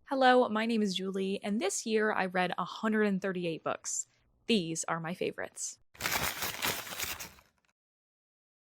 Hello, my name is Julie, and this year I read 138 books. These are my favorites.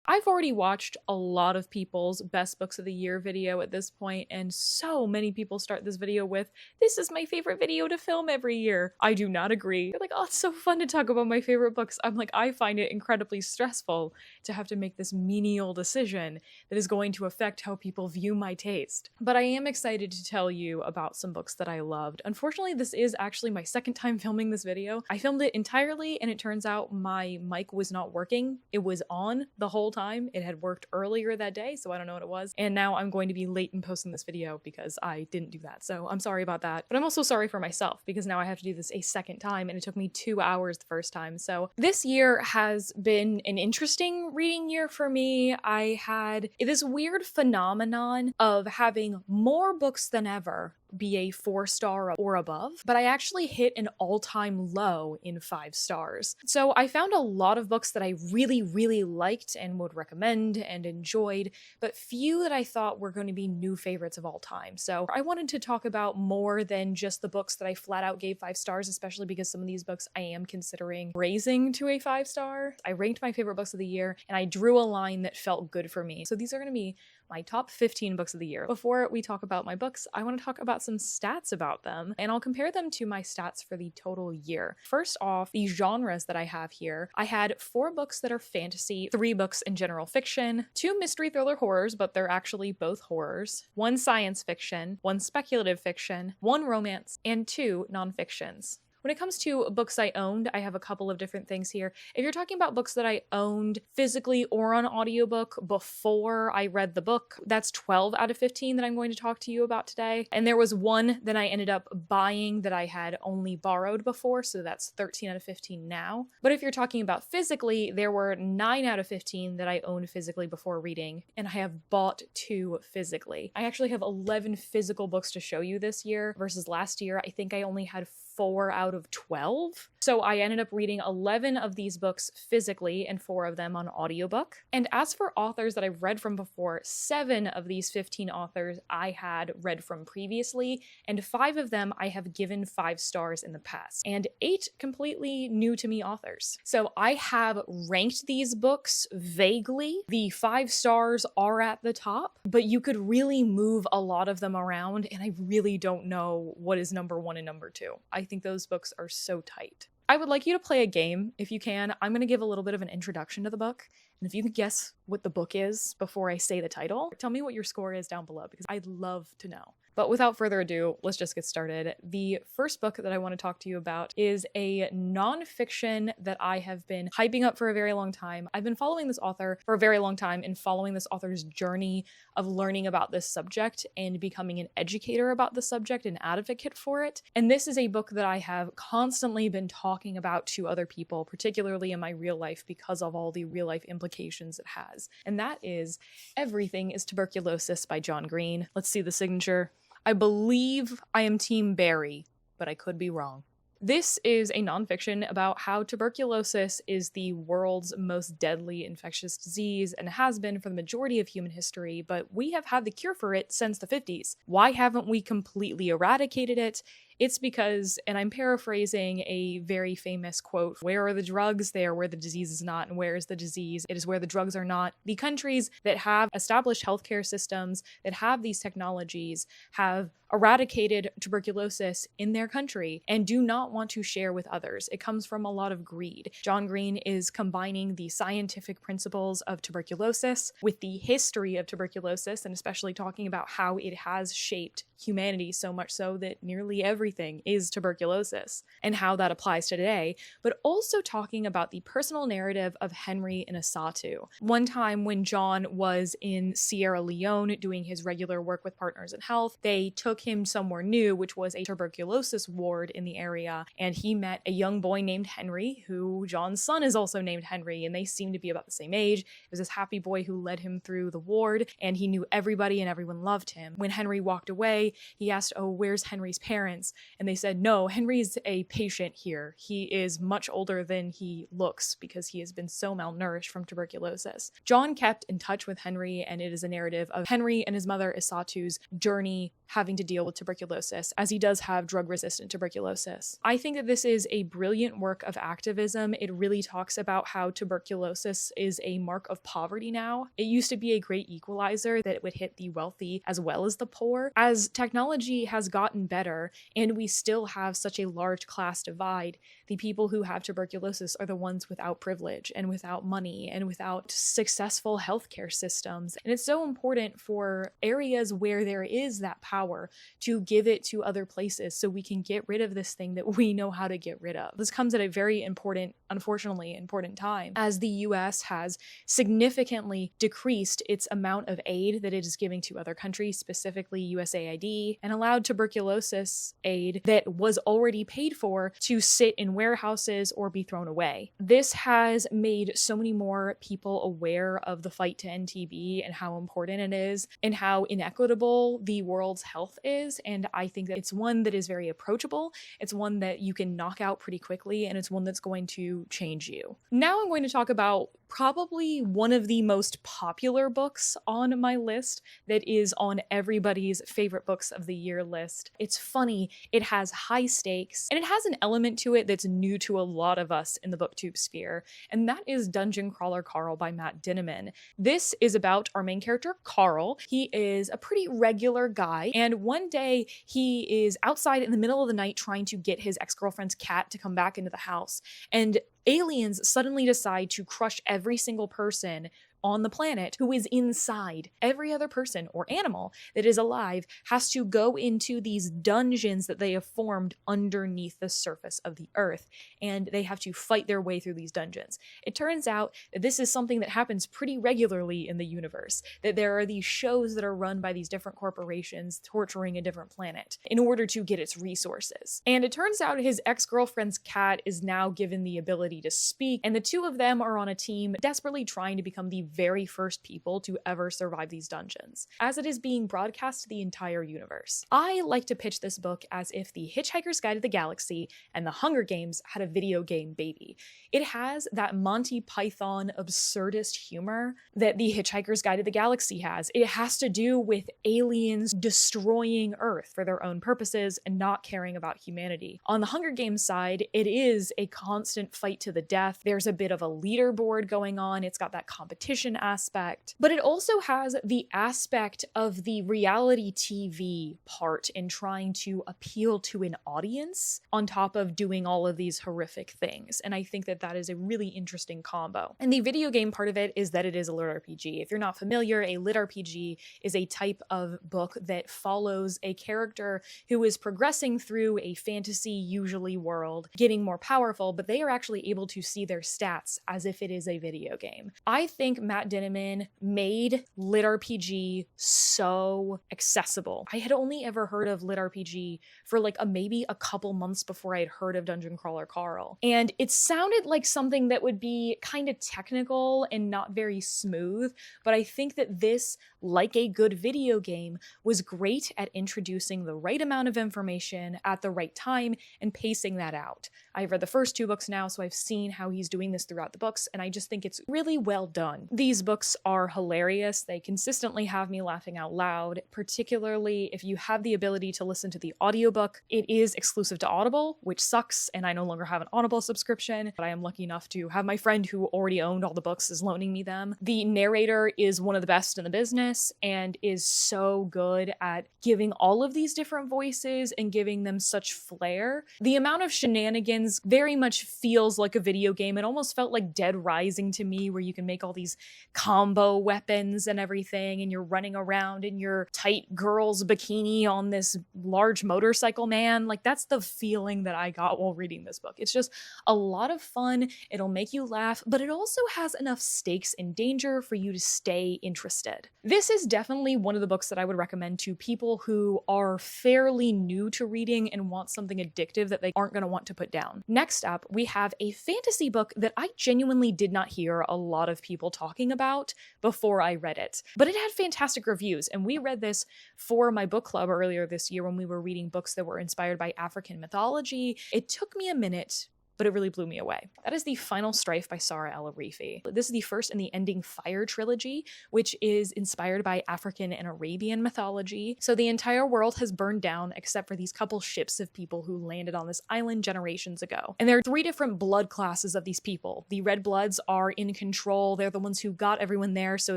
I've already watched a lot of people's best books of the year video at this point, and so many people start this video with, "This is my favorite video to film every year." I do not agree. They're like, "Oh, it's so fun to talk about my favorite books." I'm like, I find it incredibly stressful to have to make this menial decision that is going to affect how people view my taste. But I am excited to tell you about some books that I loved. Unfortunately, this is actually my second time filming this video. I filmed it entirely, and it turns out my mic was not working. It was on the whole time. It had worked earlier that day, so I don't know what it was. And now I'm going to be late in posting this video because I didn't do that. So I'm sorry about that. But I'm also sorry for myself because now I have to do this a second time, and it took me 2 hours the first time. So this year has been an interesting reading year for me. I had this weird phenomenon of having more books than ever be a 4-star or above, but I actually hit an all-time low in 5 stars. So I found a lot of books that I really liked and would recommend and enjoyed, but few that I thought were going to be new favorites of all time. So I wanted to talk about more than just the books that I flat out gave 5 stars, especially because some of these books I am considering raising to a 5-star. I ranked my favorite books of the year, and I drew a line that felt good for me. So these are going to be my top 15 books of the year. Before we talk about my books, I want to talk about some stats about them, and I'll compare them to my stats for the total year. First off, the genres that I have here. I had 4 books that are fantasy, 3 books in general fiction, 2 mystery thriller horrors, but they're actually both horrors, 1 science fiction, 1 speculative fiction, 1 romance, and 2 nonfictions. When it comes to books I owned, I have a couple of different things here. If you're talking about books that I owned physically or on audiobook before I read the book, that's 12 out of 15 that I'm going to talk to you about today. And there was 1 that I ended up buying that I had only borrowed before, so that's 13 out of 15 now. But if you're talking about physically, there were 9 out of 15 that I owned physically before reading, and I have bought 2 physically. I actually have 11 physical books to show you this year versus last year. I think I only had 4 out of 12. So I ended up reading 11 of these books physically and 4 of them on audiobook. And as for authors that I've read from before, 7 of these 15 authors I had read from previously, and 5 of them I have given 5 stars in the past, and 8 completely new to me authors. So I have ranked these books vaguely. The 5 stars are at the top, but you could really move a lot of them around, and I really don't know what is number 1 and number 2. I think those books are so tight. I would like you to play a game if you can. I'm going to give a little bit of an introduction to the book, and if you can guess what the book is before I say the title, tell me what your score is down below because I'd love to know. But without further ado, let's just get started. The first book that I want to talk to you about is a nonfiction that I have been hyping up for a very long time. I've been following this author for a very long time and following this author's journey of learning about this subject and becoming an educator about the subject and advocate for it. And this is a book that I have constantly been talking about to other people, particularly in my real life because of all the real life implications it has. And that is Everything is Tuberculosis by John Green. Let's see the signature. I believe I am Team Barry, but I could be wrong. This is a nonfiction about how tuberculosis is the world's most deadly infectious disease and has been for the majority of human history, but we have had the cure for it since the 50s. Why haven't we completely eradicated it? It's because, and I'm paraphrasing a very famous quote, "Where are the drugs? They are where the disease is not, and where is the disease? It is where the drugs are not." The countries that have established healthcare systems, that have these technologies, have eradicated tuberculosis in their country and do not want to share with others. It comes from a lot of greed. John Green is combining the scientific principles of tuberculosis with the history of tuberculosis, and especially talking about how it has shaped humanity so much so that nearly everything is tuberculosis and how that applies to today, but also talking about the personal narrative of Henry Inasatu. One time when John was in Sierra Leone doing his regular work with Partners in Health, they took him somewhere new, which was a tuberculosis ward in the area, and he met a young boy named Henry, who John's son is also named Henry, and they seemed to be about the same age. It was this happy boy who led him through the ward, and he knew everybody and everyone loved him. When Henry walked away, he asked, "Oh, where's Henry's parents?" And they said, no, Henry's a patient here. He is much older than he looks because he has been so malnourished from tuberculosis. John kept in touch with Henry, and it is a narrative of Henry and his mother Isatu's journey having to deal with tuberculosis, as he does have drug-resistant tuberculosis. I think that this is a brilliant work of activism. It really talks about how tuberculosis is a mark of poverty now. It used to be a great equalizer that it would hit the wealthy as well as the poor. As technology has gotten better and we still have such a large class divide, the people who have tuberculosis are the ones without privilege and without money and without successful healthcare systems. And it's so important for areas where there is that power to give it to other places so we can get rid of this thing that we know how to get rid of. This comes at a very important, unfortunately important time, as the US has significantly decreased its amount of aid that it is giving to other countries, specifically USAID, and allowed tuberculosis aid that was already paid for to sit in warehouses or be thrown away. This has made so many more people aware of the fight to end TB and how important it is and how inequitable the world's health is. And I think that it's one that is very approachable. It's one that you can knock out pretty quickly, and it's one that's going to change you. Now I'm going to talk about probably one of the most popular books on my list that is on everybody's favorite books of the year list. It's funny, it has high stakes, and it has an element to it that's new to a lot of us in the booktube sphere, and that is Dungeon Crawler Carl by Matt Dinniman. This is about our main character, Carl. He is a pretty regular guy, and one day he is outside in the middle of the night trying to get his ex-girlfriend's cat to come back into the house, and aliens suddenly decide to crush every single person on the planet who is inside. Every other person or animal that is alive has to go into these dungeons that they have formed underneath the surface of the earth, and they have to fight their way through these dungeons. It turns out that this is something that happens pretty regularly in the universe, that there are these shows that are run by these different corporations torturing a different planet in order to get its resources. And it turns out his ex-girlfriend's cat is now given the ability to speak, and the two of them are on a team desperately trying to become the very first people to ever survive these dungeons, as it is being broadcast to the entire universe. I like to pitch this book as if The Hitchhiker's Guide to the Galaxy and The Hunger Games had a video game baby. It has that Monty Python absurdist humor that The Hitchhiker's Guide to the Galaxy has. It has to do with aliens destroying Earth for their own purposes and not caring about humanity. On the Hunger Games side, it is a constant fight to the death. There's a bit of a leaderboard going on. It's got that competition aspect, but it also has the aspect of the reality TV part in trying to appeal to an audience on top of doing all of these horrific things. And I think that that is a really interesting combo. And the video game part of it is that it is a lit RPG. If you're not familiar, a lit RPG is a type of book that follows a character who is progressing through a fantasy, usually world, getting more powerful, but they are actually able to see their stats as if it is a video game. I think Matt Dinniman made lit RPG so accessible. I had only ever heard of lit RPG for like maybe a couple months before I had heard of Dungeon Crawler Carl. And it sounded like something that would be kind of technical and not very smooth, but I think that this, like a good video game, was great at introducing the right amount of information at the right time and pacing that out. I've read the first two books now, so I've seen how he's doing this throughout the books, and I just think it's really well done. These books are hilarious. They consistently have me laughing out loud, particularly if you have the ability to listen to the audiobook. It is exclusive to Audible, which sucks, and I no longer have an Audible subscription, but I am lucky enough to have my friend who already owned all the books is loaning me them. The narrator is one of the best in the business and is so good at giving all of these different voices and giving them such flair. The amount of shenanigans very much feels like a video game. It almost felt like Dead Rising to me, where you can make all these combo weapons and everything, and you're running around in your tight girl's bikini on this large motorcycle man. Like, that's the feeling that I got while reading this book. It's just a lot of fun. It'll make you laugh, but it also has enough stakes and danger for you to stay interested. This is definitely one of the books that I would recommend to people who are fairly new to reading and want something addictive that they aren't going to want to put down. Next up, we have a fantasy book that I genuinely did not hear a lot of people talk talking about before I read it. But it had fantastic reviews, and we read this for my book club earlier this year when we were reading books that were inspired by African mythology. It took me a minute, but it really blew me away. That is The Final Strife by Sara El-Arifi. This is the first in the Ending Fire trilogy, which is inspired by African and Arabian mythology. So the entire world has burned down except for these couple ships of people who landed on this island generations ago. And there are 3 different blood classes of these people. The Red Bloods are in control. They're the ones who got everyone there, so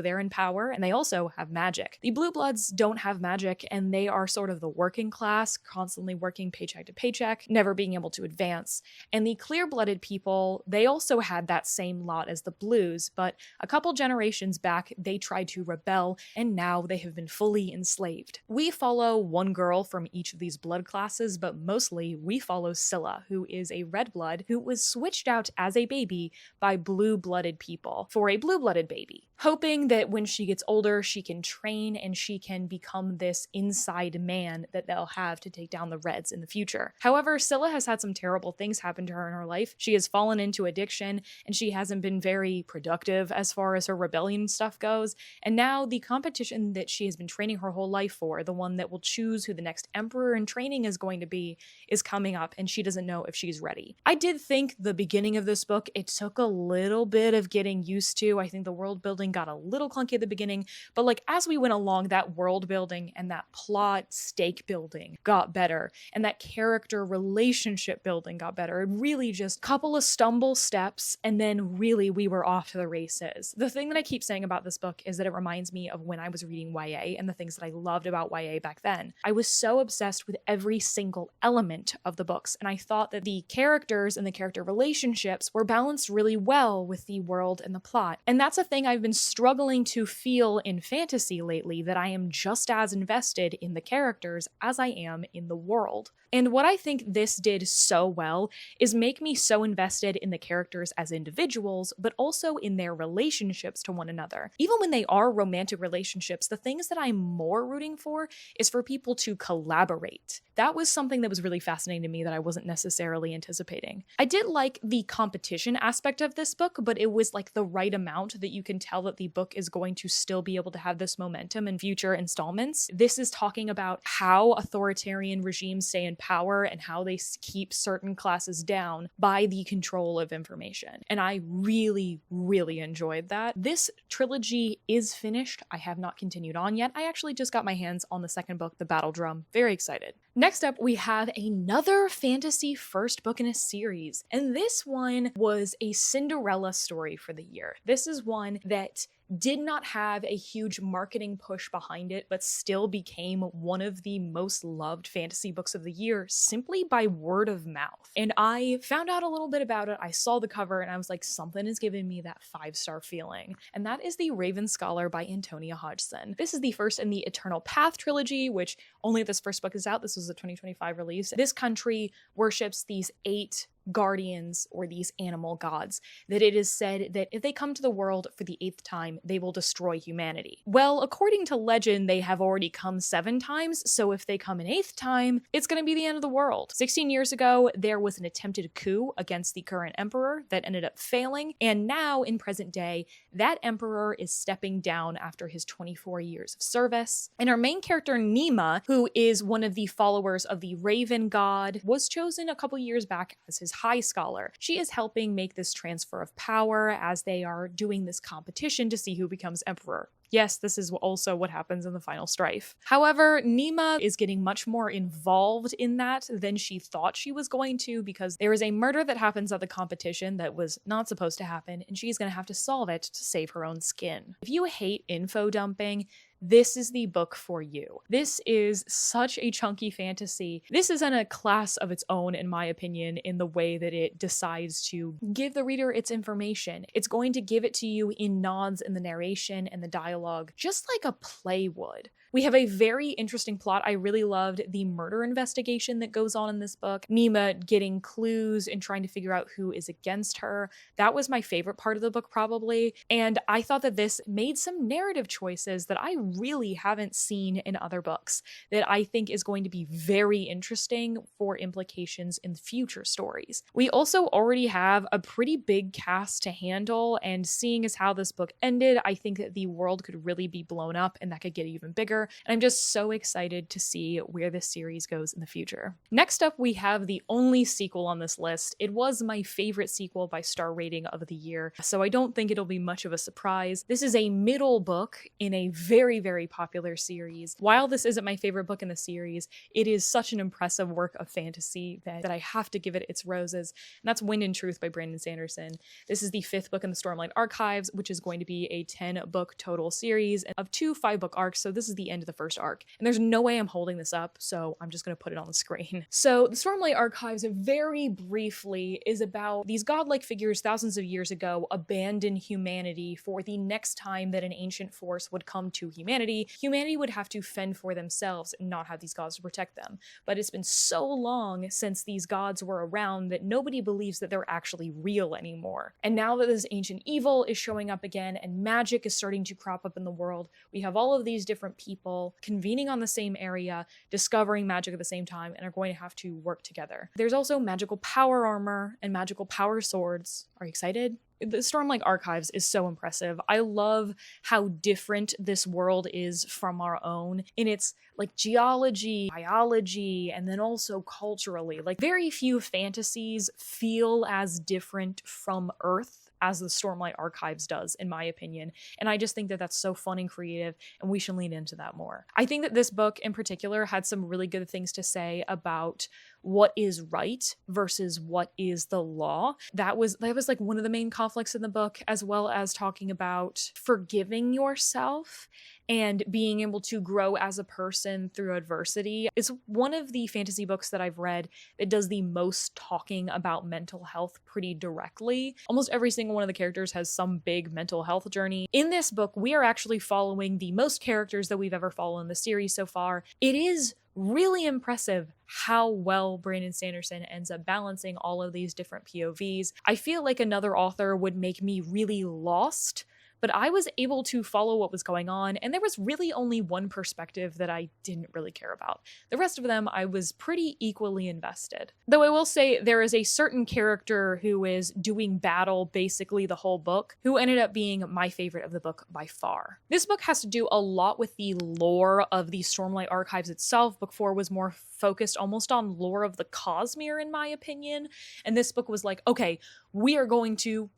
they're in power, and they also have magic. The Blue Bloods don't have magic, and they are sort of the working class, constantly working paycheck to paycheck, never being able to advance. And the clear-blooded people, they also had that same lot as the Blues, but a couple generations back, they tried to rebel, and now they have been fully enslaved. We follow one girl from each of these blood classes, but mostly we follow Scylla, who is a red blood who was switched out as a baby by blue-blooded people for a blue-blooded baby, hoping that when she gets older, she can train and she can become this inside man that they'll have to take down the Reds in the future. However, Scylla has had some terrible things happen to her in her life. She has fallen into addiction, and she hasn't been very productive as far as her rebellion stuff goes. And now the competition that she has been training her whole life for, the one that will choose who the next emperor in training is going to be, is coming up, and she doesn't know if she's ready. I did think the beginning of this book, it took a little bit of getting used to. I think the world building got a little clunky at the beginning, but like as we went along, that world building and that plot stake building got better, and that character relationship building got better. It really just couple of stumble steps, and then really we were off to the races. The thing that I keep saying about this book is that it reminds me of when I was reading YA and the things that I loved about YA back then. I was so obsessed with every single element of the books, and I thought that the characters and the character relationships were balanced really well with the world and the plot. And that's a thing I've been struggling to feel in fantasy lately, that I am just as invested in the characters as I am in the world. And what I think this did so well is make me so invested in the characters as individuals, but also in their relationships to one another. Even when they are romantic relationships, the things that I'm more rooting for is for people to collaborate. That was something that was really fascinating to me that I wasn't necessarily anticipating. I did like the competition aspect of this book, but it was like the right amount that you can tell that the book is going to still be able to have this momentum in future installments. This is talking about how authoritarian regimes stay in power and how they keep certain classes down by the control of information. And I really, really enjoyed that. This trilogy is finished. I have not continued on yet. I actually just got my hands on the second book, The Battle Drum. Very excited. Next up, we have another fantasy first book in a series, and this one was a Cinderella story for the year. This is one that did not have a huge marketing push behind it, but still became one of the most loved fantasy books of the year simply by word of mouth. And I found out a little bit about it. I saw the cover and I was like, something is giving me that 5-star feeling. And that is The Raven Scholar by Antonia Hodgson. This is the first in the Eternal Path trilogy, which only this first book is out. This was a 2025 release. This country worships these 8 guardians, or these animal gods, that it is said that if they come to the world for the 8th time, they will destroy humanity. Well, according to legend, they have already come 7 times, so if they come an 8th time, it's going to be the end of the world. 16 years ago, there was an attempted coup against the current emperor that ended up failing, and now, in present day, that emperor is stepping down after his 24 years of service. And our main character, Nima, who is one of the followers of the Raven God, was chosen a couple years back as his High Scholar. She is helping make this transfer of power as they are doing this competition to see who becomes emperor. Yes, this is also what happens in The Final Strife. However, Nima is getting much more involved in that than she thought she was going to, because there is a murder that happens at the competition that was not supposed to happen, and she's going to have to solve it to save her own skin. If you hate info dumping, this is the book for you. This is such a chunky fantasy. This is in a class of its own, in my opinion, in the way that it decides to give the reader its information. It's going to give it to you in nods in the narration and the dialogue, just like a play would. We have a very interesting plot. I really loved the murder investigation that goes on in this book. Nima getting clues and trying to figure out who is against her. That was my favorite part of the book, probably. And I thought that this made some narrative choices that I really haven't seen in other books that I think is going to be very interesting for implications in future stories. We also already have a pretty big cast to handle, and seeing as how this book ended, I think that the world could really be blown up and that could get even bigger. And I'm just so excited to see where this series goes in the future. Next up, we have the only sequel on this list. It was my favorite sequel by star rating of the year, so I don't think it'll be much of a surprise. This is a middle book in a very, very popular series. While this isn't my favorite book in the series, it is such an impressive work of fantasy that I have to give it its roses, and that's Wind and Truth by Brandon Sanderson. This is the 5th book in the Stormlight Archives, which is going to be a 10-book total series of 2 5-book arcs, so this is the end of the first arc. And there's no way I'm holding this up, so I'm just going to put it on the screen. So the Stormlight Archives, very briefly, is about these godlike figures thousands of years ago abandon humanity for the next time that an ancient force would come to humanity. Humanity would have to fend for themselves and not have these gods to protect them. But it's been so long since these gods were around that nobody believes that they're actually real anymore. And now that this ancient evil is showing up again and magic is starting to crop up in the world, we have all of these different people convening on the same area, discovering magic at the same time, and are going to have to work together. There's also magical power armor and magical power swords. Are you excited? The Stormlight Archives is so impressive. I love how different this world is from our own in its like geology, biology, and then also culturally. Like very few fantasies feel as different from Earth as the Stormlight Archives does, in my opinion. And I just think that that's so fun and creative, and we should lean into that more. I think that this book in particular had some really good things to say about what is right versus what is the law. That was like one of the main conflicts in the book, as well as talking about forgiving yourself and being able to grow as a person through adversity. It's one of the fantasy books that I've read that does the most talking about mental health pretty directly. Almost every single one of the characters has some big mental health journey. In this book, we are actually following the most characters that we've ever followed in the series so far. It is really impressive how well Brandon Sanderson ends up balancing all of these different POVs. I feel like another author would make me really lost, but I was able to follow what was going on, and there was really only one perspective that I didn't really care about. The rest of them, I was pretty equally invested. Though I will say there is a certain character who is doing battle basically the whole book, who ended up being my favorite of the book by far. This book has to do a lot with the lore of the Stormlight Archives itself. Book 4 was more focused almost on lore of the Cosmere, in my opinion, and this book was like, okay, we are going to,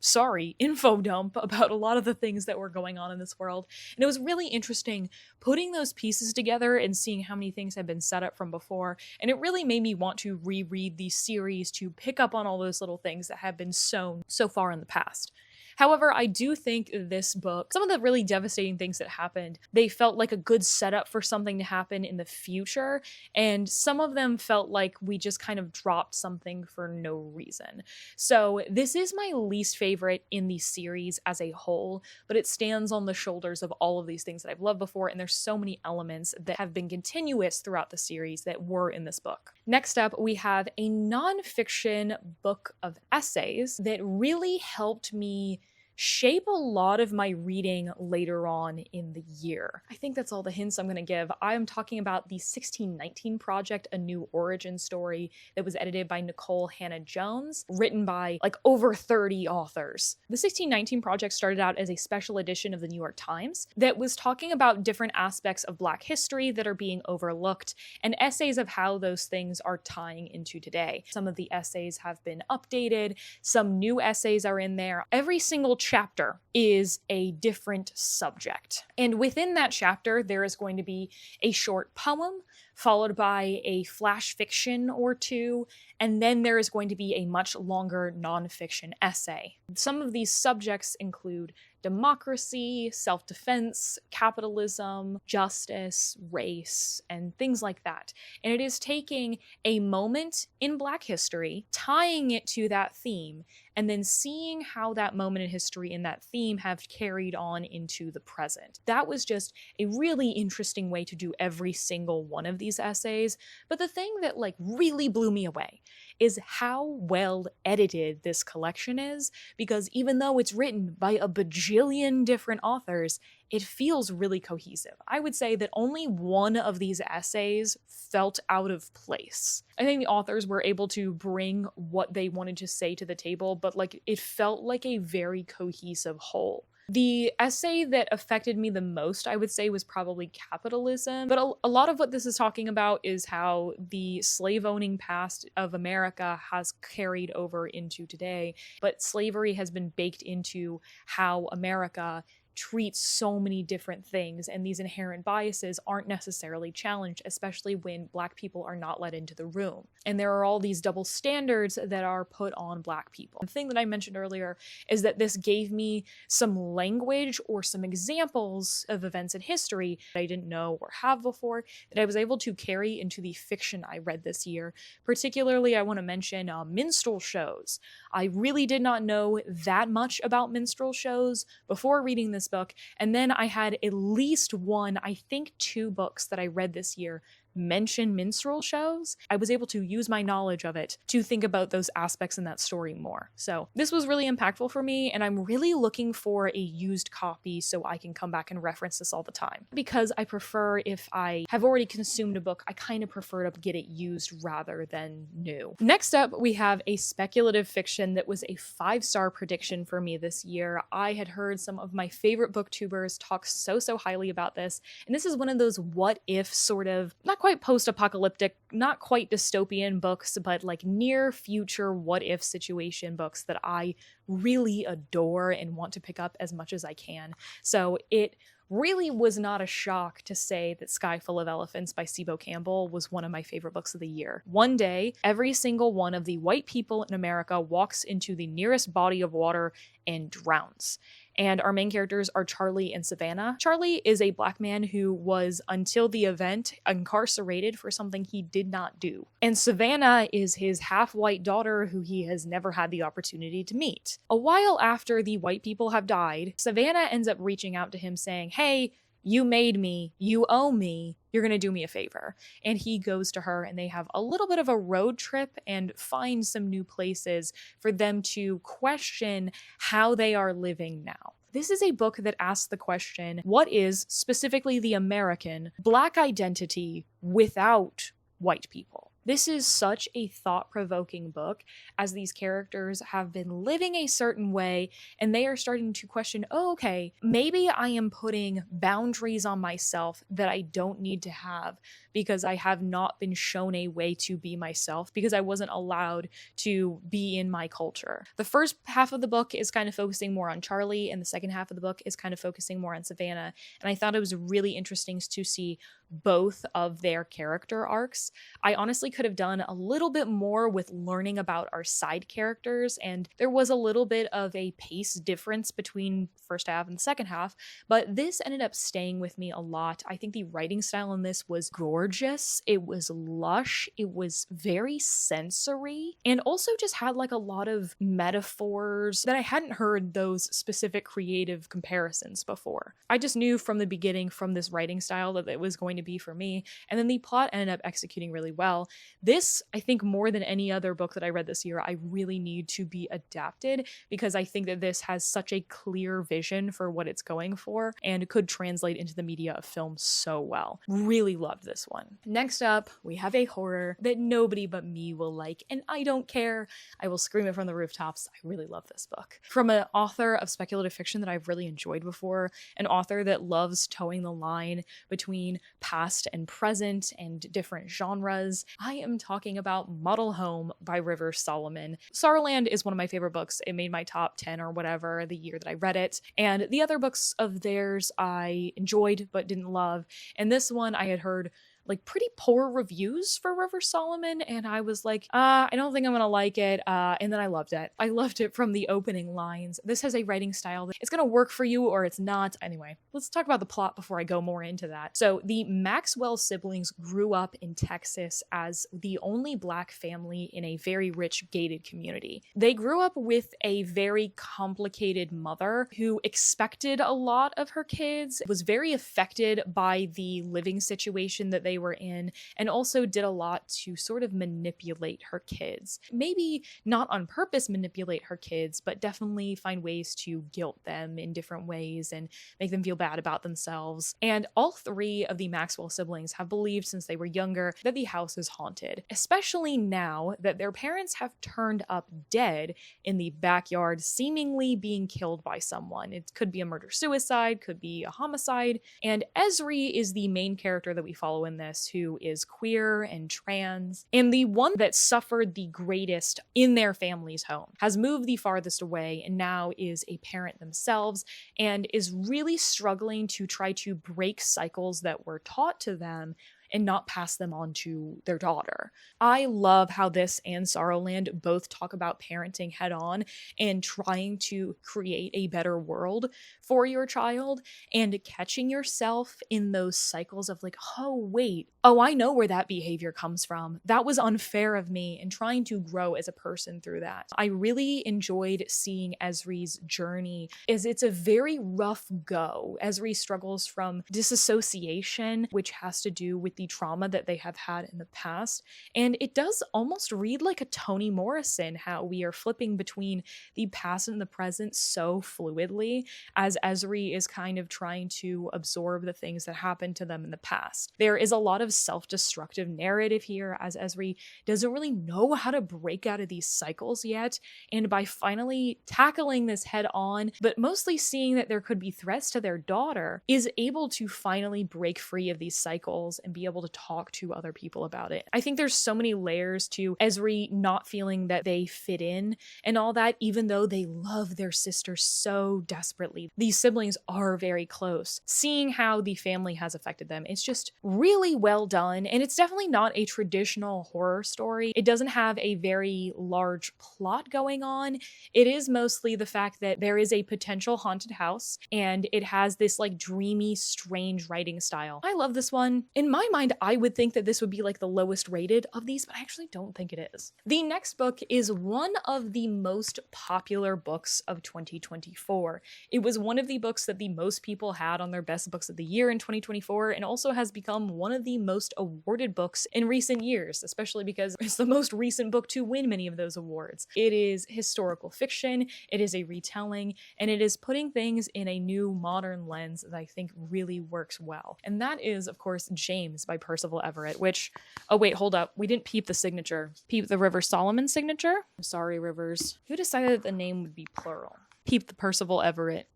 info dump about a lot of the things that were going on in this world. And it was really interesting putting those pieces together and seeing how many things had been set up from before. And it really made me want to reread the series to pick up on all those little things that have been sown so far in the past. However, I do think this book, some of the really devastating things that happened, they felt like a good setup for something to happen in the future, and some of them felt like we just kind of dropped something for no reason. So this is my least favorite in the series as a whole, but it stands on the shoulders of all of these things that I've loved before, and there's so many elements that have been continuous throughout the series that were in this book. Next up, we have a nonfiction book of essays that really helped me shape a lot of my reading later on in the year. I think that's all the hints I'm going to give. I am talking about the 1619 Project, a new origin story that was edited by Nicole Hannah-Jones, written by like over 30 authors. The 1619 Project started out as a special edition of the New York Times that was talking about different aspects of Black history that are being overlooked and essays of how those things are tying into today. Some of the essays have been updated, some new essays are in there. Every single chapter is a different subject. And within that chapter, there is going to be a short poem, followed by a flash fiction or two, and then there is going to be a much longer nonfiction essay. Some of these subjects include democracy, self-defense, capitalism, justice, race, and things like that. And it is taking a moment in Black history, tying it to that theme, and then seeing how that moment in history and that theme have carried on into the present. That was just a really interesting way to do every single one of these essays. But the thing that like really blew me away is how well edited this collection is, because even though it's written by a bajillion different authors, it feels really cohesive. I would say that only one of these essays felt out of place. I think the authors were able to bring what they wanted to say to the table, but like it felt like a very cohesive whole. The essay that affected me the most, I would say, was probably capitalism. But a lot of what this is talking about is how the slave-owning past of America has carried over into today. But slavery has been baked into how America treats so many different things, and these inherent biases aren't necessarily challenged, especially when Black people are not let into the room. And there are all these double standards that are put on Black people. The thing that I mentioned earlier is that this gave me some language or some examples of events in history that I didn't know or have before that I was able to carry into the fiction I read this year. Particularly, I want to mention minstrel shows. I really did not know that much about minstrel shows before reading this book, and then I had at least one, I think 2 books that I read this year mention minstrel shows. I was able to use my knowledge of it to think about those aspects in that story more. So this was really impactful for me, and I'm really looking for a used copy so I can come back and reference this all the time. Because I prefer, if I have already consumed a book, I kind of prefer to get it used rather than new. Next up, we have a speculative fiction that was a 5-star prediction for me this year. I had heard some of my favorite booktubers talk so highly about this, and this is one of those what if sort of, not quite post-apocalyptic, not quite dystopian books, but like near future what if situation books that I really adore and want to pick up as much as I can. So it really was not a shock to say that Sky Full of Elephants by Sibo Campbell was one of my favorite books of the year. One day, every single one of the white people in America walks into the nearest body of water and drowns. And our main characters are Charlie and Savannah. Charlie is a Black man who was, until the event, incarcerated for something he did not do. And Savannah is his half-white daughter who he has never had the opportunity to meet. A while after the white people have died, Savannah ends up reaching out to him saying, "Hey, you made me, you owe me, you're gonna do me a favor." And he goes to her and they have a little bit of a road trip and find some new places for them to question how they are living now. This is a book that asks the question, what is specifically the American Black identity without white people? This is such a thought-provoking book, as these characters have been living a certain way and they are starting to question, oh, okay, maybe I am putting boundaries on myself that I don't need to have because I have not been shown a way to be myself, because I wasn't allowed to be in my culture. The first half of the book is kind of focusing more on Charlie, and the second half of the book is kind of focusing more on Savannah, and I thought it was really interesting to see both of their character arcs. I honestly could have done a little bit more with learning about our side characters, and there was a little bit of a pace difference between first half and second half, but this ended up staying with me a lot. I think the writing style in this was gorgeous, it was lush, it was very sensory, and also just had like a lot of metaphors that I hadn't heard those specific creative comparisons before. I just knew from the beginning from this writing style that it was going to be for me, and then the plot ended up executing really well. This, I think, more than any other book that I read this year, I really need to be adapted, because I think that this has such a clear vision for what it's going for and could translate into the media of film so well. Really loved this one. Next up, we have a horror that nobody but me will like, and I don't care. I will scream it from the rooftops. I really love this book. From an author of speculative fiction that I've really enjoyed before, an author that loves towing the line between past and present and different genres, I am talking about Model Home by River Solomon. Saarland is one of my favorite books. It made my top 10 or whatever the year that I read it. And the other books of theirs I enjoyed but didn't love. And this one I had heard like pretty poor reviews for River Solomon, and I was like, I don't think I'm gonna like it. And then I loved it. I loved it from the opening lines. This has a writing style that it's gonna work for you or it's not. Anyway, let's talk about the plot before I go more into that. So the Maxwell siblings grew up in Texas as the only Black family in a very rich gated community. They grew up with a very complicated mother who expected a lot of her kids, was very affected by the living situation that they were in, and also did a lot to sort of manipulate her kids. Maybe not on purpose manipulate her kids, but definitely find ways to guilt them in different ways and make them feel bad about themselves. And all three of the Maxwell siblings have believed since they were younger that the house is haunted, especially now that their parents have turned up dead in the backyard, seemingly being killed by someone. It could be a murder-suicide, could be a homicide, and Esri is the main character that we follow in this, who is queer and trans, and the one that suffered the greatest in their family's home, has moved the farthest away and now is a parent themselves and is really struggling to try to break cycles that were taught to them and not pass them on to their daughter. I love how this and Sorrowland both talk about parenting head on and trying to create a better world for your child and catching yourself in those cycles of like, oh wait, oh I know where that behavior comes from. That was unfair of me, and trying to grow as a person through that. I really enjoyed seeing Esri's journey, as it's a very rough go. Esri struggles from disassociation, which has to do with the trauma that they have had in the past. And it does almost read like a Toni Morrison, how we are flipping between the past and the present so fluidly as Esri is kind of trying to absorb the things that happened to them in the past. There is a lot of self-destructive narrative here, as Esri doesn't really know how to break out of these cycles yet. And by finally tackling this head on, but mostly seeing that there could be threats to their daughter, is able to finally break free of these cycles and be able to talk to other people about it. I think there's so many layers to Esri not feeling that they fit in and all that, even though they love their sister so desperately. These siblings are very close. Seeing how the family has affected them, it's just really well done, and it's definitely not a traditional horror story. It doesn't have a very large plot going on. It is mostly the fact that there is a potential haunted house, and it has this like dreamy, strange writing style. I love this one. In my mind, I would think that this would be like the lowest rated of these, but I actually don't think it is. The next book is one of the most popular books of 2024. It was one of the books that the most people had on their best books of the year in 2024, and also has become one of the most awarded books in recent years, especially because it's the most recent book to win many of those awards. It is historical fiction, it is a retelling, and it is putting things in a new modern lens that I think really works well. And that is, of course, James by Percival Everett, which, oh wait, hold up. We didn't peep the signature. Peep the River Solomon signature? I'm sorry, Rivers. Who decided that the name would be plural? Peep the Percival Everett.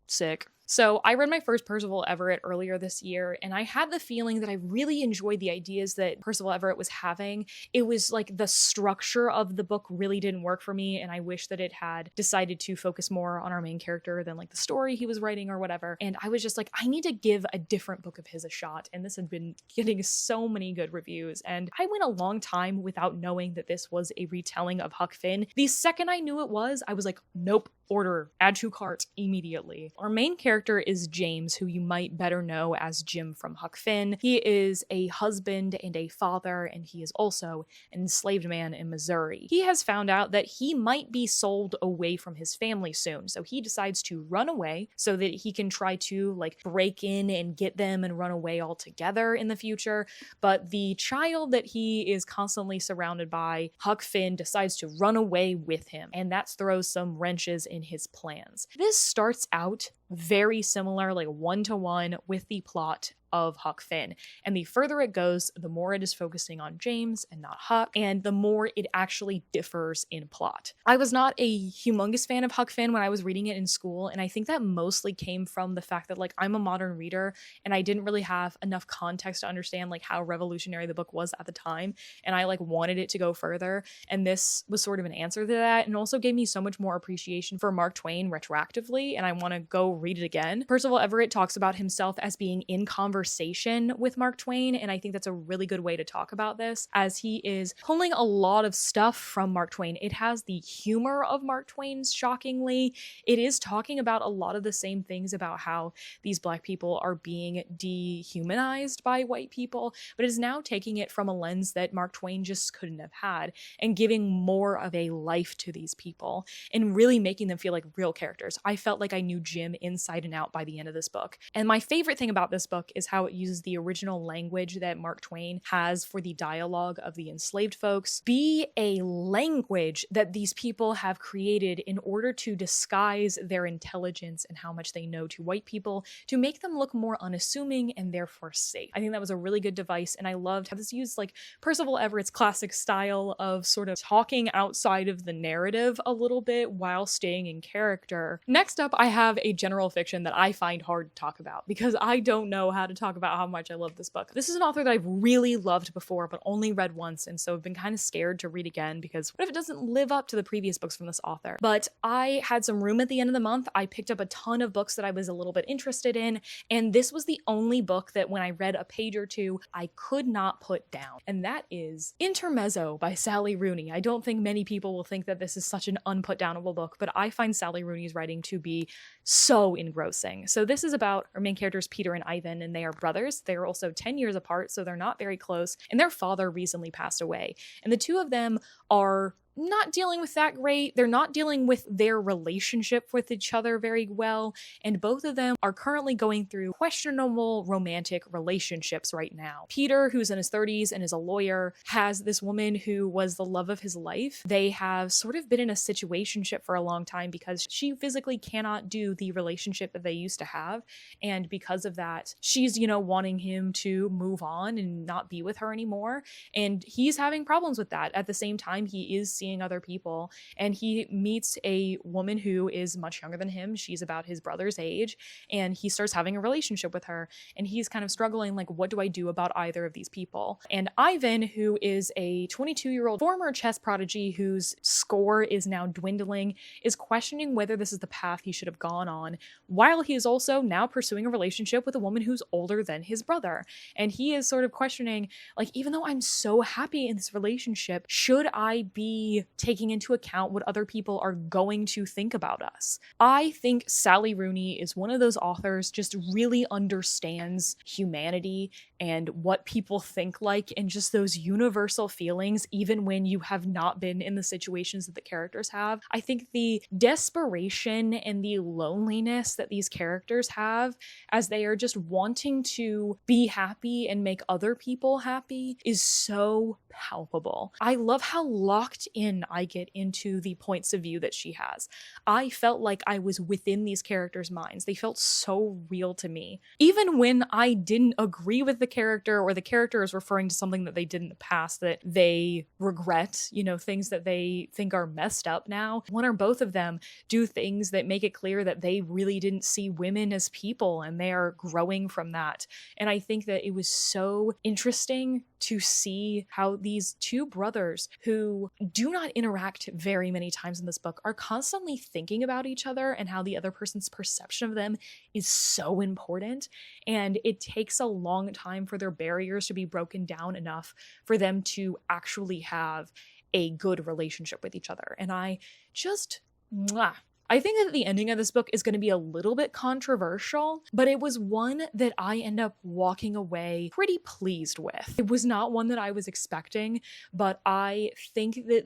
Sick. So I read my first Percival Everett earlier this year, and I had the feeling that I really enjoyed the ideas that Percival Everett was having. It was like the structure of the book really didn't work for me, and I wish that it had decided to focus more on our main character than like the story he was writing or whatever. And I was just like, I need to give a different book of his a shot, and this had been getting so many good reviews. And I went a long time without knowing that this was a retelling of Huck Finn. The second I knew it was, I was like, nope, order, add to cart immediately. Our main character is James, who you might better know as Jim from Huck Finn. He is a husband and a father, and he is also an enslaved man in Missouri. He has found out that he might be sold away from his family soon, so he decides to run away so that he can try to like break in and get them and run away altogether in the future. But the child that he is constantly surrounded by, Huck Finn, decides to run away with him, and that throws some wrenches in his plans. This starts out very similar, like one-to-one with the plot of Huck Finn. And the further it goes, the more it is focusing on James and not Huck, and the more it actually differs in plot. I was not a humongous fan of Huck Finn when I was reading it in school, and I think that mostly came from the fact that like I'm a modern reader and I didn't really have enough context to understand like how revolutionary the book was at the time, and I like wanted it to go further, and this was sort of an answer to that, and also gave me so much more appreciation for Mark Twain retroactively, and I want to go read it again. Percival Everett talks about himself as being in conversation with Mark Twain, and I think that's a really good way to talk about this, as he is pulling a lot of stuff from Mark Twain. It has the humor of Mark Twain's, shockingly. It is talking about a lot of the same things about how these Black people are being dehumanized by white people, but it is now taking it from a lens that Mark Twain just couldn't have had, and giving more of a life to these people and really making them feel like real characters. I felt like I knew Jim inside and out by the end of this book. And my favorite thing about this book is how it uses the original language that Mark Twain has for the dialogue of the enslaved folks be a language that these people have created in order to disguise their intelligence and how much they know to white people, to make them look more unassuming and therefore safe. I think that was a really good device, and I loved how this used like Percival Everett's classic style of sort of talking outside of the narrative a little bit while staying in character. Next up, I have a general fiction that I find hard to talk about because I don't know how to talk about how much I love this book. This is an author that I've really loved before, but only read once, and so I've been kind of scared to read again because what if it doesn't live up to the previous books from this author? But I had some room at the end of the month. I picked up a ton of books that I was a little bit interested in, and this was the only book that when I read a page or two, I could not put down, and that is Intermezzo by Sally Rooney. I don't think many people will think that this is such an unputdownable book, but I find Sally Rooney's writing to be so engrossing. So this is about our main characters, Peter and Ivan, and they are brothers. They're also 10 years apart, so they're not very close, and their father recently passed away. And the two of them are not dealing with that great. They're not dealing with their relationship with each other very well, and both of them are currently going through questionable romantic relationships right now. Peter, who's in his 30s and is a lawyer, has this woman who was the love of his life. They have sort of been in a situationship for a long time because she physically cannot do the relationship that they used to have, and because of that, she's, wanting him to move on and not be with her anymore, and he's having problems with that. At the same time, he is seeing other people, and he meets a woman who is much younger than him. She's about his brother's age, and he starts having a relationship with her, and he's kind of struggling, like, what do I do about either of these people? And Ivan, who is a 22-year-old former chess prodigy whose score is now dwindling, is questioning whether this is the path he should have gone on, while he is also now pursuing a relationship with a woman who's older than his brother. And he is sort of questioning, like, even though I'm so happy in this relationship, should I be taking into account what other people are going to think about us? I think Sally Rooney is one of those authors just really understands humanity and what people think like, and just those universal feelings, even when you have not been in the situations that the characters have. I think the desperation and the loneliness that these characters have as they are just wanting to be happy and make other people happy is so palpable. I love how locked in I get into the points of view that she has. I felt like I was within these characters' minds. They felt so real to me. Even when I didn't agree with the character, or the character is referring to something that they did in the past that they regret, things that they think are messed up now, one or both of them do things that make it clear that they really didn't see women as people, and they are growing from that. And I think that it was so interesting to see how these two brothers who do not interact very many times in this book are constantly thinking about each other, and how the other person's perception of them is so important. And it takes a long time for their barriers to be broken down enough for them to actually have a good relationship with each other. And I just, I think that the ending of this book is going to be a little bit controversial, but it was one that I end up walking away pretty pleased with. It was not one that I was expecting, but I think that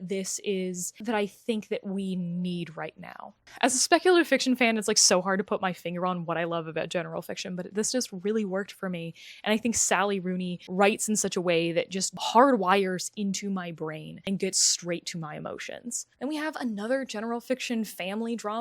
we need right now. As a speculative fiction fan, it's like so hard to put my finger on what I love about general fiction, but this just really worked for me. And I think Sally Rooney writes in such a way that just hardwires into my brain and gets straight to my emotions. And we have another general fiction family drama.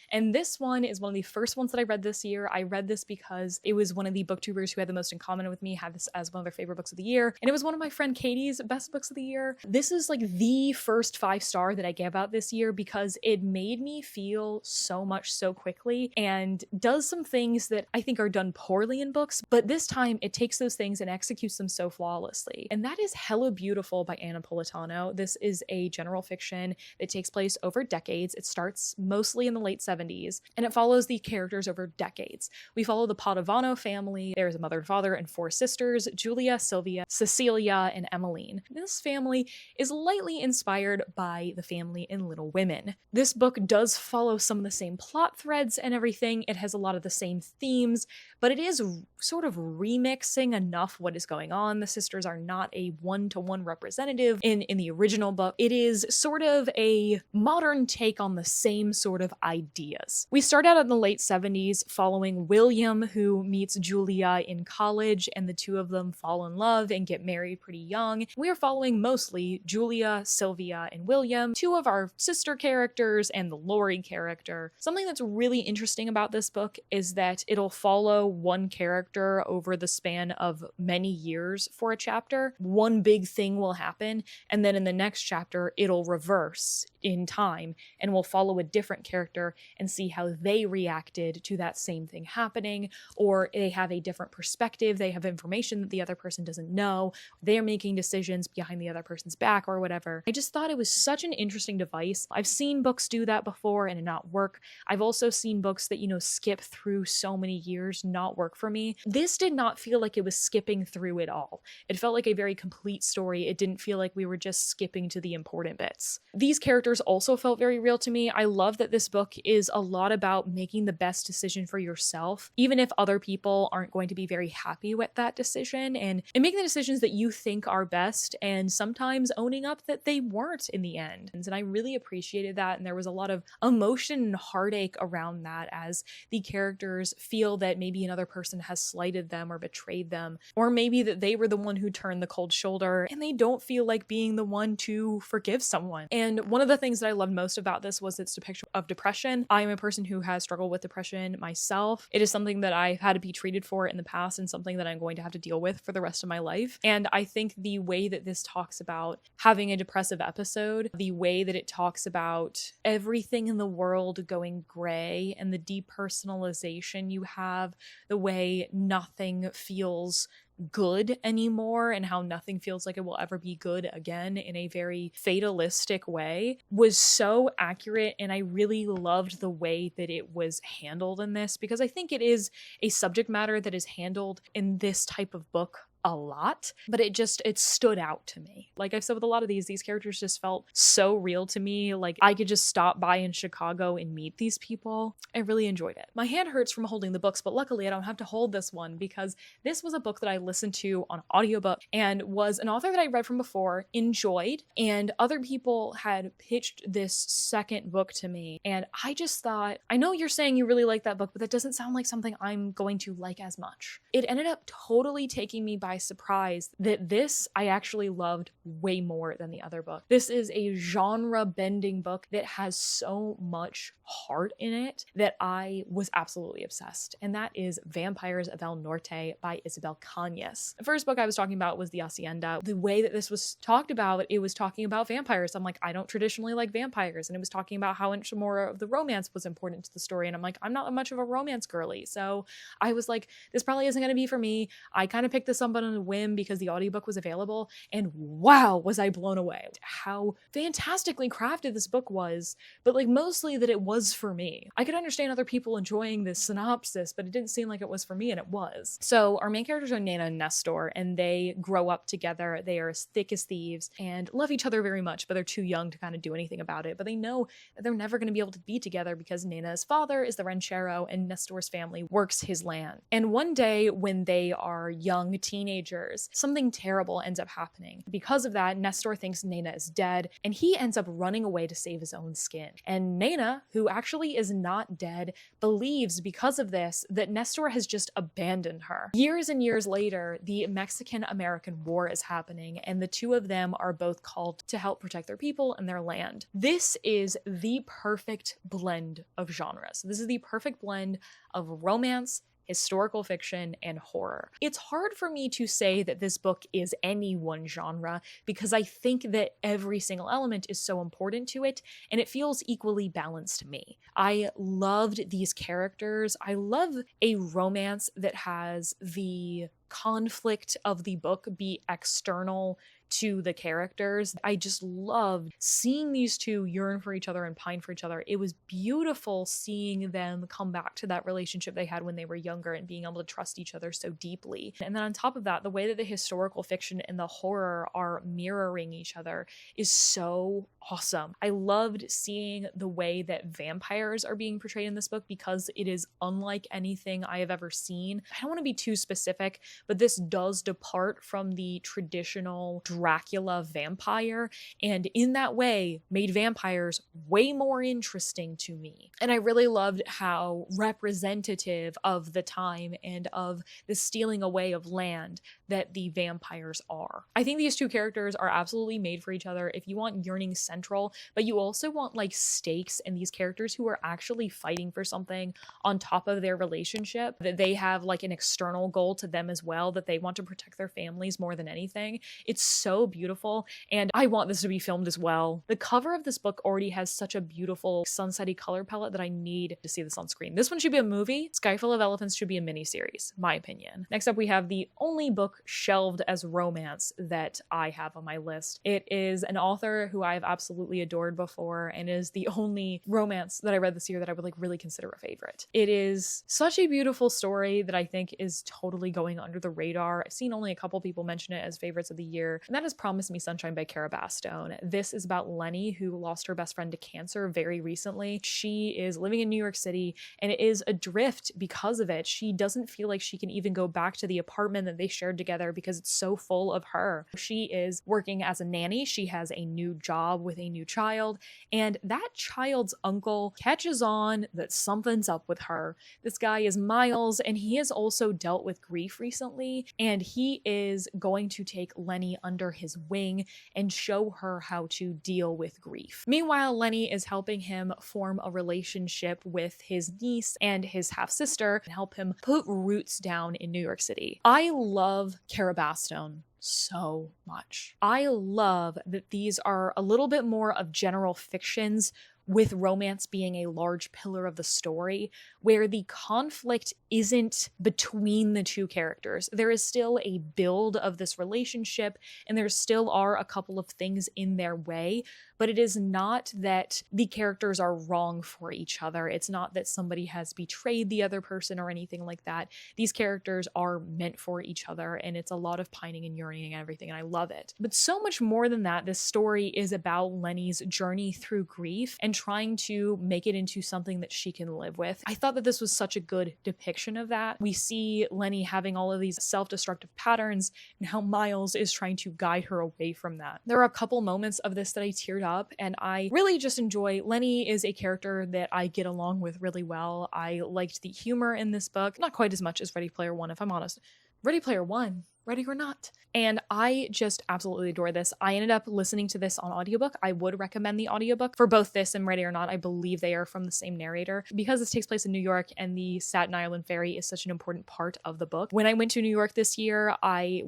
And this one is one of the first ones that I read this year. I read this because it was one of the booktubers who had the most in common with me, had this as one of their favorite books of the year. And it was one of my friend Katie's best books of the year. This is like the first 5-star that I gave out this year because it made me feel so much so quickly, and does some things that I think are done poorly in books, but this time it takes those things and executes them so flawlessly. And that is Hella Beautiful by Anna Politano. This is a general fiction that takes place over decades. It starts mostly mostly in the late 70s, and it follows the characters over decades. We follow the Padovano family. There's a mother and father and 4 sisters, Julia, Sylvia, Cecilia, and Emmeline. This family is lightly inspired by the family in Little Women. This book does follow some of the same plot threads and everything. It has a lot of the same themes, but it is sort of remixing enough what is going on. The sisters are not a one-to-one representative in the original book. It is sort of a modern take on the same sort of ideas. We start out in the late 70s following William, who meets Julia in college, and the two of them fall in love and get married pretty young. We are following mostly Julia, Sylvia, and William, 2 of our sister characters and the Laurie character. Something that's really interesting about this book is that it'll follow one character over the span of many years for a chapter. One big thing will happen, and then in the next chapter, it'll reverse in time, and we'll follow a different character and see how they reacted to that same thing happening, or they have a different perspective, they have information that the other person doesn't know, they're making decisions behind the other person's back or whatever. I just thought it was such an interesting device. I've seen books do that before and it not work. I've also seen books that, skip through so many years not work for me. This did not feel like it was skipping through it all. It felt like a very complete story. It didn't feel like we were just skipping to the important bits. These characters also felt very real to me. I love that this book is a lot about making the best decision for yourself, even if other people aren't going to be very happy with that decision, and making the decisions that you think are best, and sometimes owning up that they weren't in the end. And I really appreciated that, and there was a lot of emotion and heartache around that as the characters feel that maybe another person has slighted them or betrayed them, or maybe that they were the one who turned the cold shoulder and they don't feel like being the one to forgive someone. And one of the things that I loved most about this was its depiction of depression. I am a person who has struggled with depression myself. It is something that I've had to be treated for in the past and something that I'm going to have to deal with for the rest of my life. And I think the way that this talks about having a depressive episode, the way that it talks about everything in the world going gray and the depersonalization you have, the way nothing feels good anymore and how nothing feels like it will ever be good again in a very fatalistic way, was so accurate. And I really loved the way that it was handled in this, because I think it is a subject matter that is handled in this type of book a lot, but it stood out to me. Like I've said with a lot of these characters just felt so real to me. Like I could just stop by in Chicago and meet these people. I really enjoyed it. My hand hurts from holding the books, but luckily I don't have to hold this one because this was a book that I listened to on audiobook and was an author that I read from before, enjoyed, and other people had pitched this second book to me. And I just thought, I know you're saying you really like that book, but that doesn't sound like something I'm going to like as much. It ended up totally taking me by surprise that this I actually loved way more than the other book. This is a genre bending book that has so much heart in it that I was absolutely obsessed, and that is Vampires of El Norte by Isabel Cañas. The first book I was talking about was The Hacienda. The way that this was talked about, it was talking about vampires. I'm like, I don't traditionally like vampires, and it was talking about how much more of the romance was important to the story, and I'm like, I'm not much of a romance girly, so I was like, this probably isn't going to be for me. I kind of picked this up on a whim because the audiobook was available, and wow, was I blown away how fantastically crafted this book was, but like mostly that it was for me. I could understand other people enjoying this synopsis, but it didn't seem like it was for me, and it was. So our main characters are Nana and Nestor, and they grow up together. They are as thick as thieves and love each other very much, but they're too young to kind of do anything about it. But they know that they're never going to be able to be together because Nana's father is the ranchero and Nestor's family works his land. And one day when they are young teenagers, something terrible ends up happening. Because of that, Nestor thinks Nana is dead, and he ends up running away to save his own skin. And Nana, who actually is not dead, believes because of this that Nestor has just abandoned her. Years and years later, the Mexican-American War is happening, and the two of them are both called to help protect their people and their land. This is the perfect blend of genres. This is the perfect blend of romance, historical fiction, and horror. It's hard for me to say that this book is any one genre because I think that every single element is so important to it, and it feels equally balanced to me. I loved these characters. I love a romance that has the conflict of the book be external to the characters. I just loved seeing these two yearn for each other and pine for each other. It was beautiful seeing them come back to that relationship they had when they were younger and being able to trust each other so deeply. And then on top of that, the way that the historical fiction and the horror are mirroring each other is so awesome. I loved seeing the way that vampires are being portrayed in this book because it is unlike anything I have ever seen. I don't want to be too specific, but this does depart from the traditional Dracula vampire, and in that way made vampires way more interesting to me. And I really loved how representative of the time and of the stealing away of land that the vampires are. I think these two characters are absolutely made for each other. If you want yearning central, but you also want like stakes and these characters who are actually fighting for something on top of their relationship, that they have like an external goal to them as well, that they want to protect their families more than anything. It's so beautiful, and I want this to be filmed as well. The cover of this book already has such a beautiful sunsetty color palette that I need to see this on screen. This one should be a movie. Sky Full of Elephants should be a miniseries, my opinion. Next up, we have the only book shelved as romance that I have on my list. It is an author who I've absolutely adored before and is the only romance that I read this year that I would like really consider a favorite. It is such a beautiful story that I think is totally going under the radar. I've seen only a couple people mention it as favorites of the year, and that is Promise Me Sunshine by Cara Bastone. This is about Lenny, who lost her best friend to cancer very recently. She is living in New York City and is adrift because of it. She doesn't feel like she can even go back to the apartment that they shared together because it's so full of her. She is working as a nanny. She has a new job with a new child, and that child's uncle catches on that something's up with her. This guy is Miles, and he has also dealt with grief recently, and he is going to take Lenny under his wing and show her how to deal with grief. Meanwhile, Lenny is helping him form a relationship with his niece and his half-sister and help him put roots down in New York City. I love Cara Bastone so much. I love that these are a little bit more of general fictions with romance being a large pillar of the story, where the conflict isn't between the two characters. There is still a build of this relationship, and there still are a couple of things in their way, but it is not that the characters are wrong for each other. It's not that somebody has betrayed the other person or anything like that. These characters are meant for each other, and it's a lot of pining and yearning and everything, and I love it. But so much more than that, this story is about Lenny's journey through grief and trying to make it into something that she can live with. I thought that this was such a good depiction of that. We see Lenny having all of these self-destructive patterns and how Miles is trying to guide her away from that. There are a couple moments of this that I teared up, and I really just enjoy. Lenny is a character that I get along with really well. I liked the humor in this book, not quite as much as Ready Player One, if I'm honest. Ready Player One, ready or not. And I just absolutely adore this. I ended up listening to this on audiobook. I would recommend the audiobook for both this and Ready or Not. I believe they are from the same narrator. Because this takes place in New York and the Staten Island ferry is such an important part of the book. When I went to New York this year, I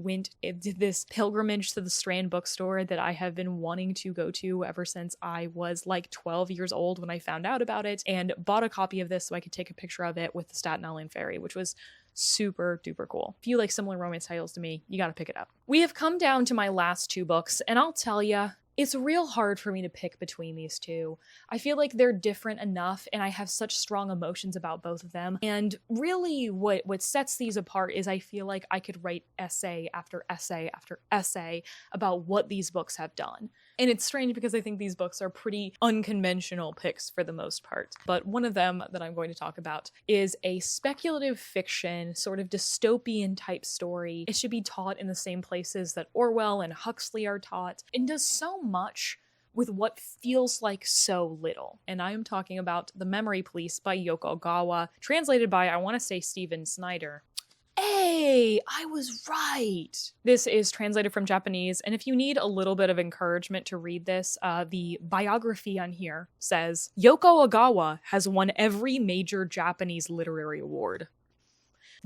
did this pilgrimage to the Strand bookstore that I have been wanting to go to ever since I was like 12 years old when I found out about it, and bought a copy of this so I could take a picture of it with the Staten Island ferry, which was super duper cool. If you like similar romance titles to me, you gotta pick it up. We have come down to my last two books, and I'll tell ya, it's real hard for me to pick between these two. I feel like they're different enough, and I have such strong emotions about both of them. And really what sets these apart is I feel like I could write essay after essay after essay about what these books have done. And it's strange because I think these books are pretty unconventional picks for the most part. But one of them that I'm going to talk about is a speculative fiction, sort of dystopian type story. It should be taught in the same places that Orwell and Huxley are taught, and does so much with what feels like so little. And I am talking about The Memory Police by Yoko Ogawa, translated by, I want to say, Steven Snyder. Hey, I was right. This is translated from Japanese, and if you need a little bit of encouragement to read this, the biography on here says, Yoko Ogawa has won every major Japanese literary award.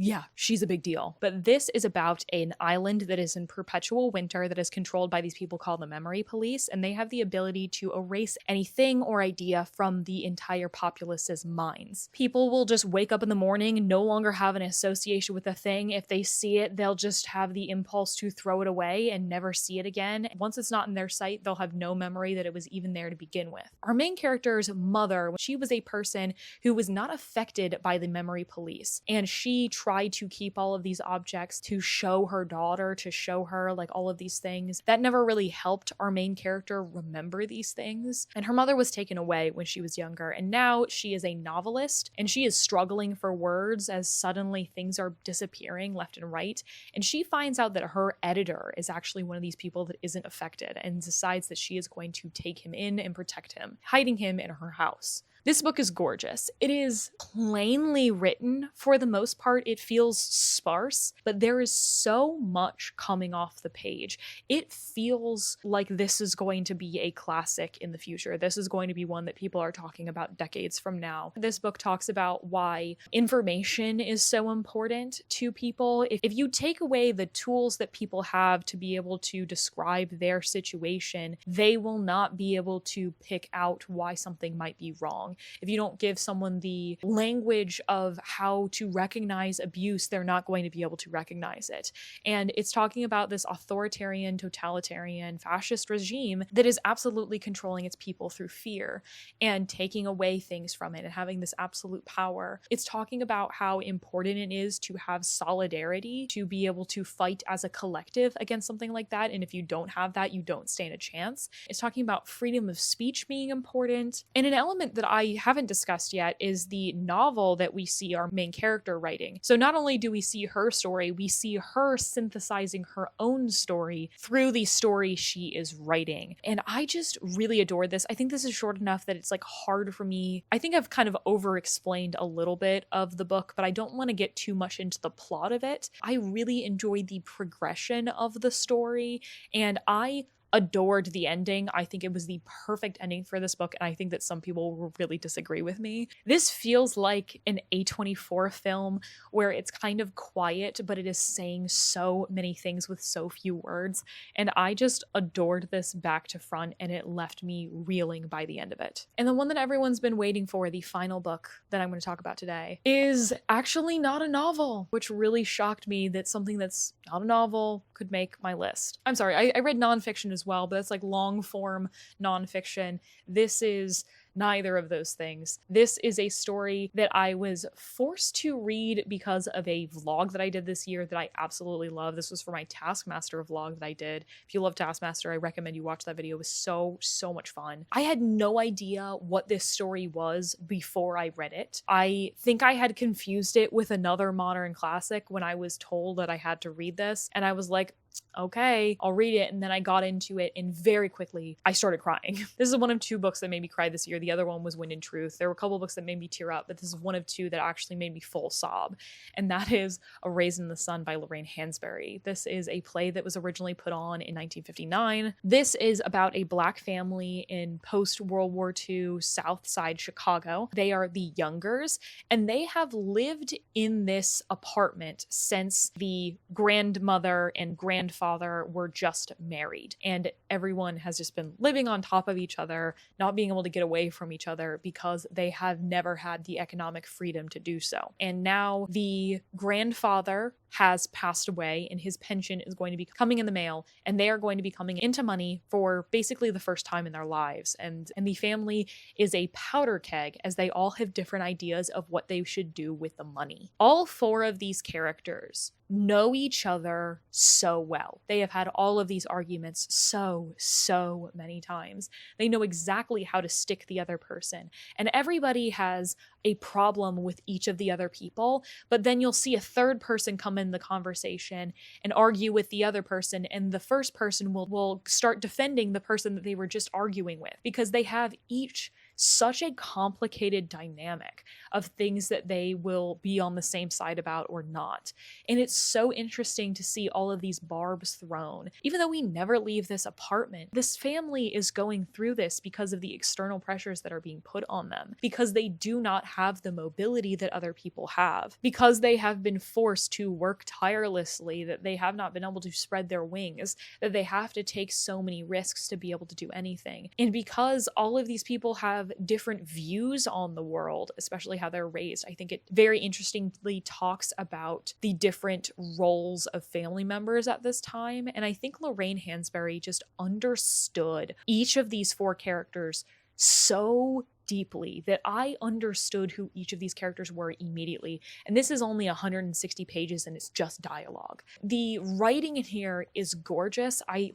yeah, she's a big deal. But this is about an island that is in perpetual winter that is controlled by these people called the memory police, and they have the ability to erase anything or idea from the entire populace's minds. People will just wake up in the morning, no longer have an association with a thing. If they see it, they'll just have the impulse to throw it away and never see it again. Once it's not in their sight, they'll have no memory that it was even there to begin with. Our main character's mother, she was a person who was not affected by the memory police, and she tried to keep all of these objects to show her daughter, to show her like all of these things. That never really helped our main character remember these things. And her mother was taken away when she was younger, and now she is a novelist, and she is struggling for words as suddenly things are disappearing left and right. And she finds out that her editor is actually one of these people that isn't affected, and decides that she is going to take him in and protect him, hiding him in her house. This book is gorgeous. It is plainly written for the most part. It feels sparse, but there is so much coming off the page. It feels like this is going to be a classic in the future. This is going to be one that people are talking about decades from now. This book talks about why information is so important to people. If you take away the tools that people have to be able to describe their situation, they will not be able to pick out why something might be wrong. If you don't give someone the language of how to recognize abuse, they're not going to be able to recognize it. And it's talking about this authoritarian, totalitarian, fascist regime that is absolutely controlling its people through fear and taking away things from it and having this absolute power. It's talking about how important it is to have solidarity, to be able to fight as a collective against something like that. And if you don't have that, you don't stand a chance. It's talking about freedom of speech being important. And an element that I haven't discussed yet is the novel that we see our main character writing. So not only do we see her story, we see her synthesizing her own story through the story she is writing. And I just really adored this. I think this is short enough that it's like hard for me. I think I've kind of over-explained a little bit of the book, but I don't want to get too much into the plot of it. I really enjoyed the progression of the story, and I adored the ending. I think it was the perfect ending for this book, and I think that some people will really disagree with me. This feels like an A24 film where it's kind of quiet, but it is saying so many things with so few words, and I just adored this back to front, and it left me reeling by the end of it. And the one that everyone's been waiting for, the final book that I'm going to talk about today, is actually not a novel, which really shocked me that something that's not a novel could make my list. I'm sorry, I read nonfiction as well, but that's like long form nonfiction. This is neither of those things. This is a story that I was forced to read because of a vlog that I did this year that I absolutely love. This was for my Taskmaster vlog that I did. If you love Taskmaster, I recommend you watch that video. It was so much fun. I had no idea what this story was before I read it. I think I had confused it with another modern classic when I was told that I had to read this, and I was like, okay, I'll read it. And then I got into it, and very quickly I started crying. This is one of two books that made me cry this year. The other one was Wind and Truth. There were a couple books that made me tear up, but this is one of two that actually made me full sob. And that is A Raisin in the Sun by Lorraine Hansberry. This is a play that was originally put on in 1959. This is about a Black family in post-World War II South Side Chicago. They are the Youngers, and they have lived in this apartment since the grandmother and grandfather were just married, and everyone has just been living on top of each other, not being able to get away from each other because they have never had the economic freedom to do so. And now the grandfather has passed away, and his pension is going to be coming in the mail, and they are going to be coming into money for basically the first time in their lives. And the family is a powder keg, as they all have different ideas of what they should do with the money. All four of these characters know each other so well. They have had all of these arguments so many times. They know exactly how to stick the other person, and everybody has a problem with each of the other people, but then you'll see a third person come in the conversation and argue with the other person, and the first person will start defending the person that they were just arguing with, because they have each such a complicated dynamic of things that they will be on the same side about or not. And it's so interesting to see all of these barbs thrown. Even though we never leave this apartment, this family is going through this because of the external pressures that are being put on them, because they do not have the mobility that other people have, because they have been forced to work tirelessly, that they have not been able to spread their wings, that they have to take so many risks to be able to do anything. And because all of these people have different views on the world, especially how they're raised, I think it very interestingly talks about the different roles of family members at this time. And I think Lorraine Hansberry just understood each of these four characters so deeply that I understood who each of these characters were immediately. And this is only 160 pages and it's just dialogue. The writing in here is gorgeous. I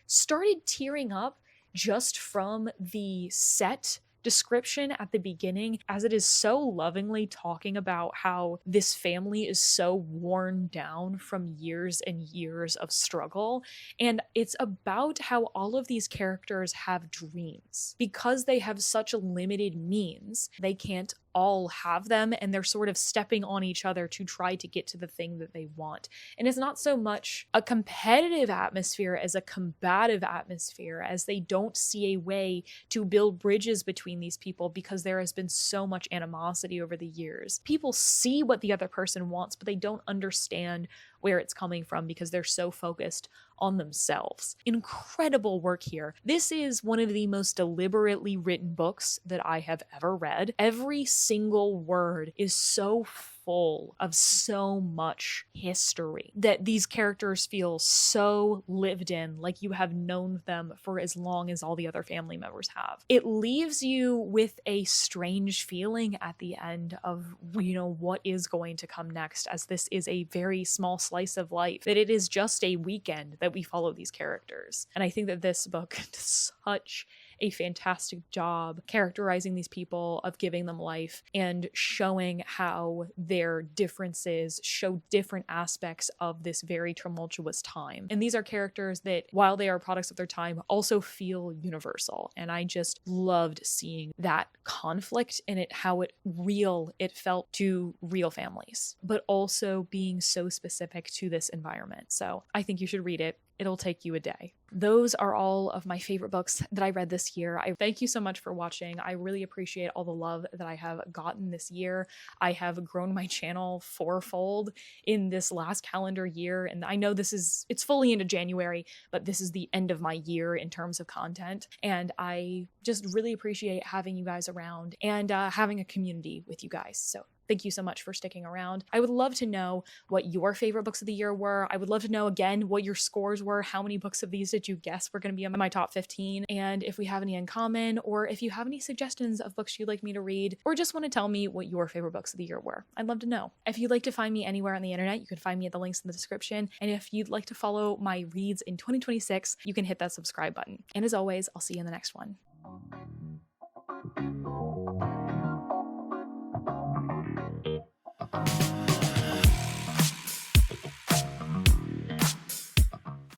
started tearing up just from the set description at the beginning, as it is so lovingly talking about how this family is so worn down from years and years of struggle. And it's about how all of these characters have dreams. Because they have such limited means, they can't all have them, and they're sort of stepping on each other to try to get to the thing that they want. And it's not so much a competitive atmosphere as a combative atmosphere, as they don't see a way to build bridges between these people because there has been so much animosity over the years. People see what the other person wants, but they don't understand where it's coming from because they're so focused on themselves. Incredible work here. This is one of the most deliberately written books that I have ever read. Every single word is so full of so much history that these characters feel so lived in, like you have known them for as long as all the other family members have. It leaves you with a strange feeling at the end of, what is going to come next, as this is a very small slice of life, that it is just a weekend that we follow these characters. And I think that this book does such a fantastic job characterizing these people, of giving them life and showing how their differences show different aspects of this very tumultuous time. And these are characters that, while they are products of their time, also feel universal. And I just loved seeing that conflict in it, how it felt to real families, but also being so specific to this environment. So I think you should read it. It'll take you a day. Those are all of my favorite books that I read this year. I thank you so much for watching. I really appreciate all the love that I have gotten this year. I have grown my channel fourfold in this last calendar year. And I know it's fully into January, but this is the end of my year in terms of content. And I just really appreciate having you guys around and having a community with you guys. So thank you so much for sticking around. I would love to know what your favorite books of the year were. I would love to know, again, what your scores were. How many books of these did you guess were going to be in my top 15? And if we have any in common, or if you have any suggestions of books you'd like me to read, or just want to tell me what your favorite books of the year were, I'd love to know. If you'd like to find me anywhere on the internet, you can find me at the links in the description. And if you'd like to follow my reads in 2026, you can hit that subscribe button. And as always, I'll see you in the next one.